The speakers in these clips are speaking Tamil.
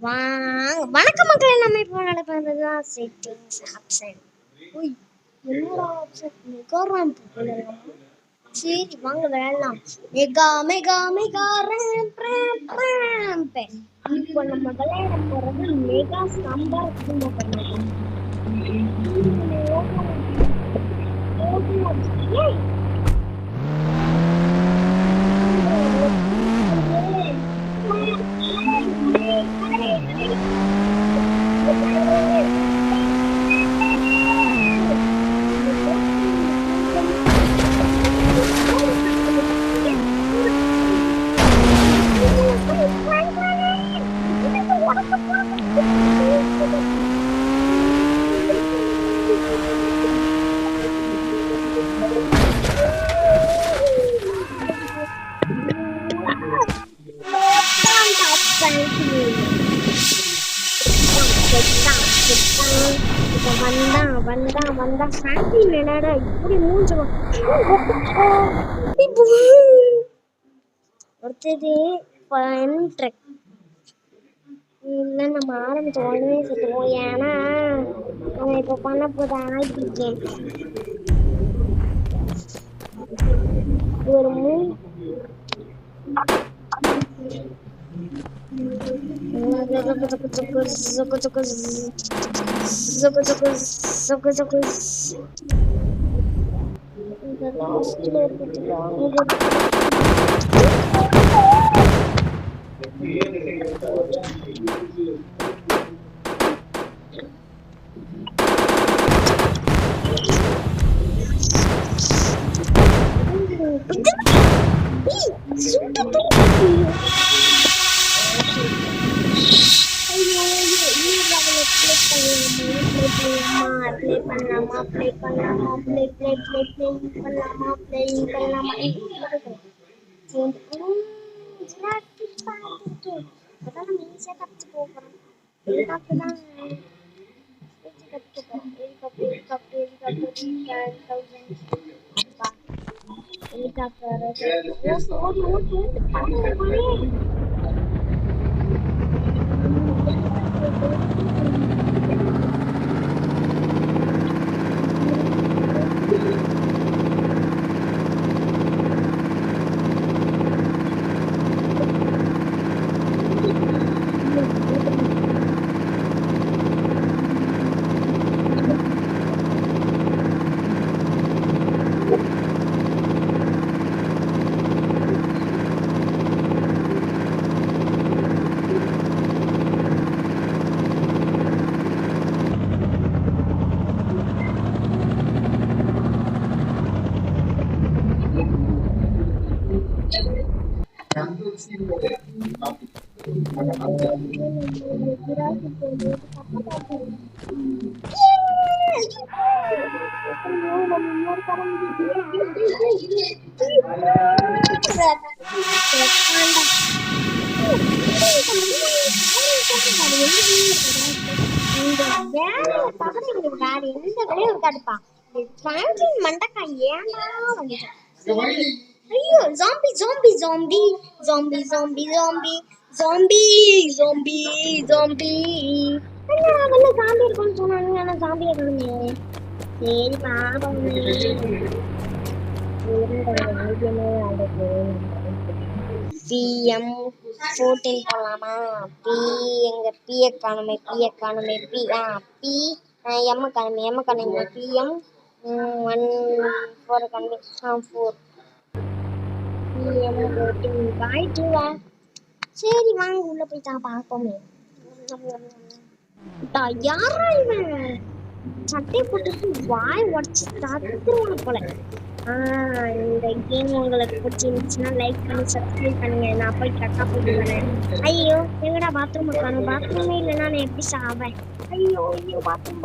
வணக்கம் மக்களே, நம்ம இப்போ நடப்பதுதான் செட்டிங்ஸ் ஆப்ஷன். என்னடா ஆப்ஷன்? மெகா ரேம்ப் போடலாம். சரி வாங்க விளையாடலாம். Mega mega mega ramp ramp ramp. இப்போ நம்ம விளையாட போறது மெகா சம்பார் குடும்ப பண்ணலாம். வந்தா சாண்டி விளையாட இப்படி மூஞ்ச ஒருத்தது இல்லை. நம்ம ஆரம்பிச்ச உடனே சுற்றுவோம். ஏன்னா நம்ம இப்போ பண்ண போது ஆகிருக்கேன் ஒரு ஐயோ zombie zombie zombie zombie zombie zombie zombie zombie zombie அதெல்லாம் ஜாம்பி இருக்குன்னு சொன்னாங்க. ஆனால் ஜாம்பி இருக்குங்க. சரி பாபம். பிஎம் 14 போடலாமா? எங்க பிஏ காணுமே பி எம் காணுமே பிஎம் 1 காணுமே 4 பிஎம் 14 சரி வாங்க உள்ள போய் தான் பார்ப்போமே. யாரா இவன் சட்டை போட்டுட்டு வாய் உடச்சு தத்துருவான் போல. இந்த கேம் உங்களுக்கு பிடிச்சிருந்துச்சுன்னா லைக் பண்ணி சப்ஸ்கிரைப் பண்ணுங்க. நான் போய் கட்டா போயிட்டு வரேன். ஐயோ எங்கடா பாத்ரூம் இருக்கானு? பாத்ரூமே இல்லைன்னா நான் எப்படி சாவேன்? ஐயோ ஐயோ பாத்ரூம்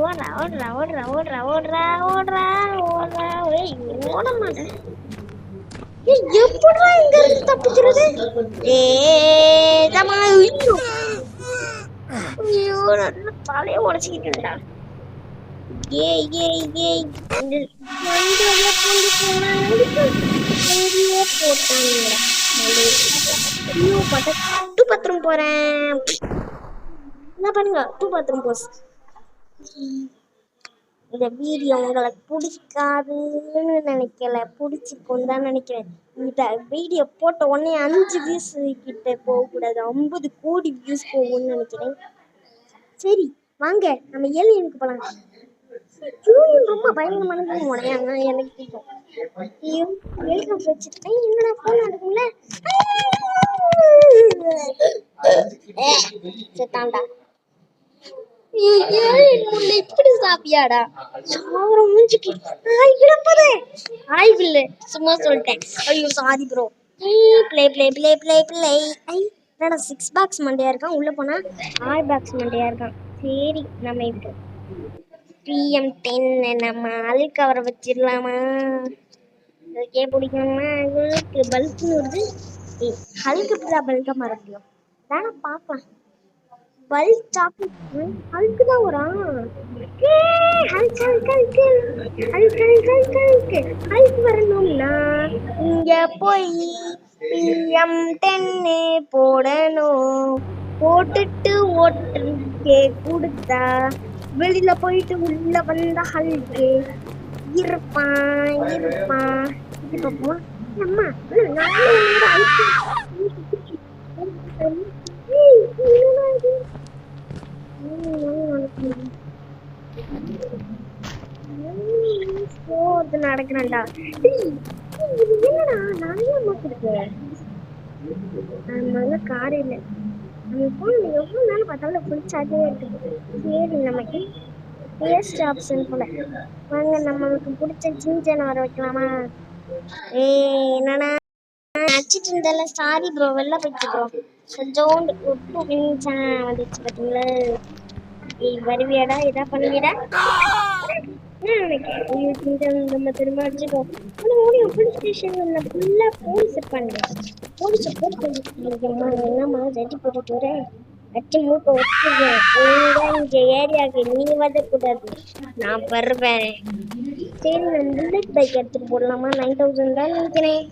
ஓடுறா ஓடுறா ஓடுறா ஓடுறா ஓடுறா ஓடுறா ஓடுறா ஏய் ஓட மாட்டேன். ஏய் எப்படிடா இங்க இருந்து தப்பிக்கிறது? ஏதமா ஐயோ ஐயோ நல்லா தலையை உடச்சிக்கிட்டேன்டா. ஏய் ஏய் ஏய் இந்த மண்டையில கொண்டு போனா அங்கேயே போட்டாங்கடா. ஐயோ பட்டு பத்திரம் போறேன். என்ன பண்ணுங்க டூ பாத்ரூம் போஸ். இந்த வீடியோ உங்களுக்கு பிடிக்காதுன்னு நினைக்கல, பிடிச்சிருக்கும் தான் நினைக்கிறேன். இந்த வீடியோ போட்ட உடனே 5 வியூஸ் கிட்ட போகக்கூடாது, 50 கோடி வியூஸ் போகும்னு நினைக்கிறேன். சரி வாங்க நம்ம ஏலியனுக்கு போகலாம். ஏலியன் ரொம்ப பயங்கரமானது உடையாங்க, எனக்கு பிடிக்கும். ஐயோ ஏலியன் வச்சுருக்கேன், என்னடா ஃபோன் எடுக்கும்ல. செத்தாண்டா. இப்படி சாப்பியாடா சாவரம் மூஞ்சிக்கு ஆய்வில்லை சும்மா சொல்லிட்டேன். ஐயோ sorry bro. Play play play play play. ஐ என்னடா 6 பாக்ஸ் மண்டையா இருக்கான், உள்ள போனா 6 பாக்ஸ் மண்டையா இருக்கான். சரி நம்ம இப்போ PM10 நம்ம அழுக்கு அவரை வச்சிடலாமா? அதுக்கே பிடிக்கணுமா ஹல்க்கு பல்க்னு வருது. ஹல்க்கு இப்படிதான் பல்கா மாற முடியும் தானே பார்க்கலாம். பல்க் சாக்லேட் ஹல்க்கு தான் வரும். Hulk Hulk Hulk Hulk Hulk Hulk Hulk Hulk வரணும்னா இங்க போய் PM10 போடணும். போட்டுட்டு ஓட்டுக்கே கொடுத்தா வெளியில போயிட்டு உள்ள வந்த ஹல்க்கு இருப்பான் இருப்பான். இது பார்ப்போம் அம்மா நடக்கிறேன்டா. என்னடா நிறைய அம்மாக்கு இருக்கு. அதனால கார் இல்லை. நம்ம போன் எவ்வளவு நாள் பார்த்தாலும் ஃபுல் சார்ஜே இருக்குது. சரி நமக்கு வேஸ்ட் ஆப்ஷன் போல. வாங்க நம்மளுக்கு பிடிச்ச சின்ன வர வைக்கலாமா? என்னன்னா அடிச்சிட்டு இருந்தால சாரி ப்ரோ, வெளில போயிட்டு ப்ரோ. கொஞ்சோண்டு 2 மினிட்ஸா வந்துச்சு பார்த்தீங்களா? வருவியாடா எதா பண்ணுவியடா? நம்ம திரும்ப அடிச்சிட்டோம். போலீஸ் ஸ்டேஷன்ல ஃபுல்லா போலீஸ் இருப்பாங்க. போலீஸ் என்னம்மா ஜட்டி போட்டுட்டு வர அச்சு மூக்க வச்சுருக்கேன். இங்க ஏரியாவுக்கு நீ வரக்கூடாது, நான் வருவேன். சரி நான் புல்லட் பைக் எடுத்துட்டு போடலாமா? 9000 தான் நினைக்கிறேன்.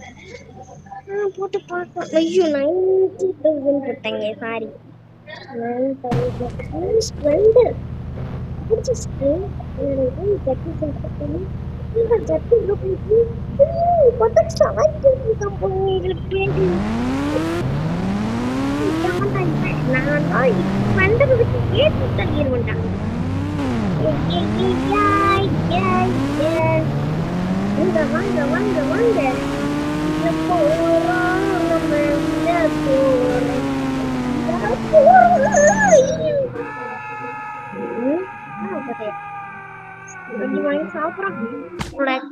போட்டு பார்க்கலாம். ஐயோ 90,000 போட்டாங்க, சாரி 9000 ஸ்ப்ளெண்டர் பிடிச்சிருக்கு. ஜட்டி ஜட்டி நான் தான் ஸ்ப்ளெண்டருக்கு ஏற்றி தள்ளிடுவேன்டா. வாங்க வாங்க வாங்க போறோம் நம்ம சாப்பிடறான்.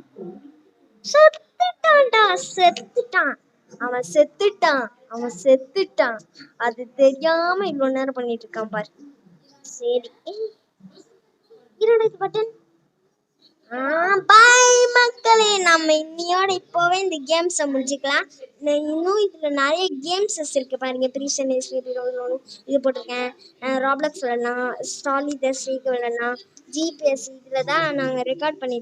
செத்துட்டான்டா, செத்துட்டான். அவன் செத்துட்டான், அவன் செத்துட்டான். அது தெரியாம இவ்வளவு நேரம் பண்ணிட்டு இருக்கான் பாரு. சரி இரண்டாவது பட்டன். பாய் மக்களே, நம்ம இன்னையோட இப்போவே இந்த கேம்ஸை முடிச்சுக்கலாம். இன்னும் இதில் நிறைய கேம்ஸஸ் இருக்கு பாருங்க. ப்ரீசன் இது போட்டிருக்கேன். ராப்ளக்ஸ் விளையாடலாம், ஸ்டாலி த ஸ்ட்ரீக் விளையாடலாம், ஜிபிஎஸ் இதில் தான் நாங்கள் ரெக்கார்ட் பண்ணி